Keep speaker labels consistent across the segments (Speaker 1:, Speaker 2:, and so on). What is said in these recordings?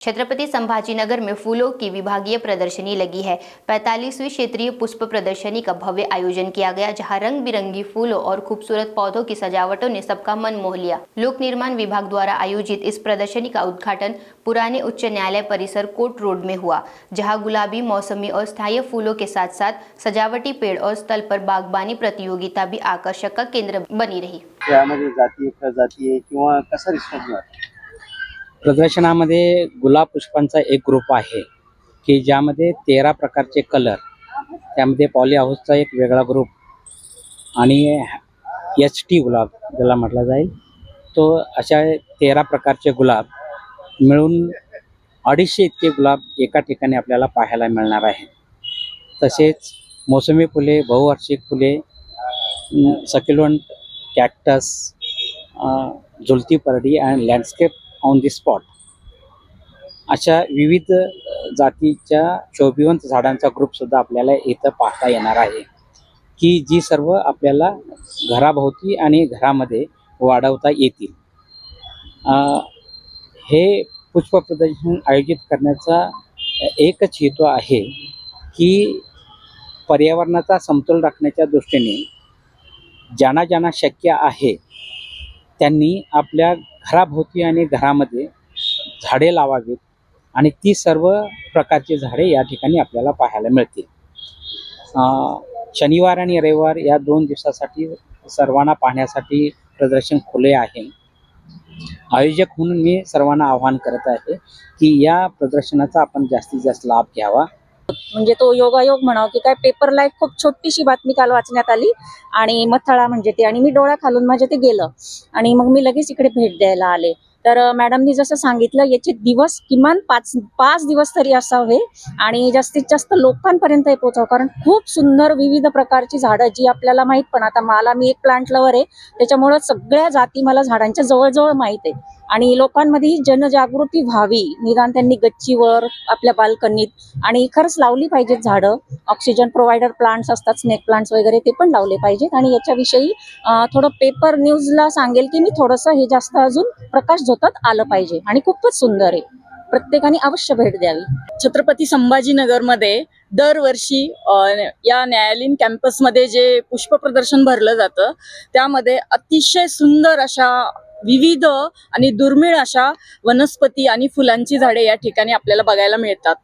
Speaker 1: छत्रपति संभाजीनगर में फूलों की विभागीय प्रदर्शनी लगी है। 45वीं क्षेत्रीय पुष्प प्रदर्शनी का भव्य आयोजन किया गया, जहां रंग बिरंगी फूलों और खूबसूरत पौधों की सजावटों ने सबका मन मोह लिया। लोक निर्माण विभाग द्वारा आयोजित इस प्रदर्शनी का उद्घाटन पुराने उच्च न्यायालय परिसर कोर्ट रोड में हुआ, जहां गुलाबी, मौसमी और स्थायी फूलों के साथ साथ सजावटी पेड़ और स्थल पर बागबानी प्रतियोगिता भी आकर्षक का केंद्र बनी रही।
Speaker 2: जातीय प्रजातीय किंवा कसा रिस्पॉन्स मिळाला?
Speaker 3: प्रदर्शनामध्ये गुलाब पुष्पांचा एक ग्रुप आहे की ज्यामध्ये 13 प्रकारचे कलर, त्यामध्ये पॉली हाऊसचा एक वेगळा ग्रुप आणि HT गुलाब ज्याला म्हटलं जाईल, तो अशा 13 प्रकारचे गुलाब मिळून 250 इतके गुलाब एका ठिकाणी आपल्याला पाहायला मिळणार आहे। तसेच मोसमी फुले, बहुवार्षिक फुले, सक्युलंट, कॅक्टस, झुलती परडी आणि लँडस्केप ऑन दी स्पॉट अशा विविध जातीच्या शोभिवंत झाडांचा ग्रुप सुद्धा आपल्याला इथं पाहता येणार आहे, की जी सर्व आपल्याला घराभोवती आणि घरामध्ये वाढवता येतील। हे पुष्प प्रदर्शन आयोजित करण्याचा एकच हेतू आहे की पर्यावरणाचा समतोल राखण्याच्या दृष्टीने ज्यांना ज्यांना शक्य आहे त्यांनी आपल्या घराभोवती आणि घरामध्ये झाडे लावावीत आणि ती सर्व प्रकारची झाडे या ठिकाणी आपल्याला पाहायला मिळतील। शनिवार आणि रविवार या 2 दिवसासाठी सर्वांना पाहण्यासाठी प्रदर्शन खुले आहे। आयोजक म्हणून मी सर्वांना आवाहन करत आहे की या प्रदर्शनाचा आपण जास्तीत जास्त लाभ घ्यावा।
Speaker 4: म्हणजे तो योगायोग म्हणावं की काय, पेपरला एक खूप छोटीशी बातमी काल वाचण्यात आली आणि मथळा म्हणजे ते, आणि मी डोळा खालून माझ्या ते गेलं आणि मग मी लगेच इकडे भेट द्यायला आले। तर मॅडमनी जसं सांगितलं, याचे दिवस किमान 5 दिवस तरी असावे आणि जास्तीत जास्त लोकांपर्यंत हे पोहोचावं, कारण खूप सुंदर विविध प्रकारची झाडं जी आपल्याला माहीत, पण आता मी एक प्लांट लवर आहे त्याच्यामुळं सगळ्या जाती मला झाडांच्या जवळजवळ माहीत आहे आणि लोकांमध्ये ही जनजागृती व्हावी, निदान त्यांनी गच्चीवर, आपल्या बाल्कनीत आणि खरंच लावली पाहिजेत झाडं। ऑक्सिजन प्रोव्हायडर प्लांट्स असतात, स्नेक प्लांट्स वगैरे, ते पण लावले पाहिजेत। आणि याच्याविषयी थोडं पेपर न्यूजला सांगेल की मी थोडंसं हे जास्त अजून प्रकाश झोतात आलं पाहिजे आणि खूपच सुंदर आहे, प्रत्येकाने अवश्य भेट द्यावी।
Speaker 5: छत्रपती संभाजीनगरमध्ये दरवर्षी या न्यायालयीन कॅम्पसमध्ये जे पुष्प प्रदर्शन भरलं जातं त्यामध्ये अतिशय सुंदर अशा विविध आणि दुर्मिळ अशा वनस्पती आणि फुलांची झाडे या ठिकाणी आपल्याला बघायला मिळतात।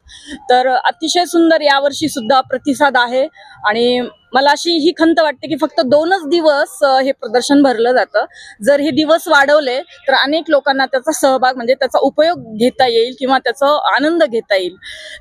Speaker 5: तर अतिशय सुंदर यावर्षी सुद्धा प्रतिसाद आहे आणि मला अशी ही खंत वाटते की फक्त 2च दिवस हे प्रदर्शन भरलं जातं। जर हे दिवस वाढवले तर अनेक लोकांना त्याचा सहभाग म्हणजे त्याचा उपयोग घेता येईल किंवा त्याचा आनंद घेता येईल।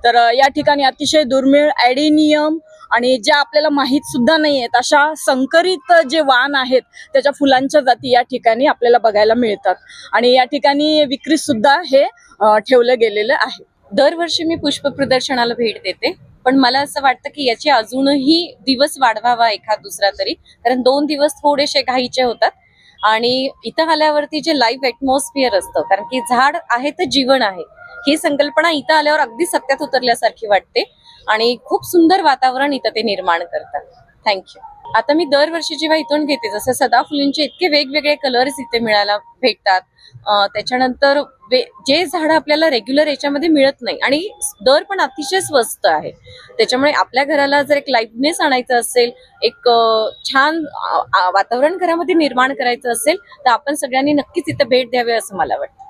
Speaker 5: तर या ठिकाणी अतिशय दुर्मिळ ॲडेनियम आणि ज्या आपल्याला माहीत सुद्धा नाही आहेत अशा संकरित जे वाण आहेत त्याच्या फुलांच्या जाती या ठिकाणी आपल्याला बघायला मिळतात आणि या ठिकाणी विक्री सुद्धा हे ठेवलं गेलेलं आहे।
Speaker 6: दरवर्षी मी पुष्प प्रदर्शनाला भेट देते, पण मला असं वाटतं की याचे अजूनही दिवस वाढवावा एखाद दुसरा तरी, कारण 2 दिवस थोडेसे घाईचे होतात आणि इथं आल्यावरती जे लाईव्ह ॲटमॉस्फिअर असतं, कारण की झाड आहे तर जीवन आहे ही संकल्पना इथं आल्यावर अगदी सत्यात उतरल्यासारखी वाटते आणि खूप सुंदर वातावरण इथं ते निर्माण करतात। थँक्यू। आता मी दरवर्षी जेव्हा इथून घेते, जसं सदाफुलींचे इतके वेगवेगळे कलर्स इथे मिळायला भेटतात, त्याच्यानंतर जे झाडं आपल्याला रेग्युलर याच्यामध्ये मिळत नाही आणि दर पण अतिशय स्वस्त आहे, त्याच्यामुळे आपल्या घराला जर एक लाईव्हनेस आणायचं असेल, एक छान वातावरण घरामध्ये निर्माण करायचं असेल तर आपण सगळ्यांनी नक्कीच इथे भेट द्यावी असं मला वाटतं।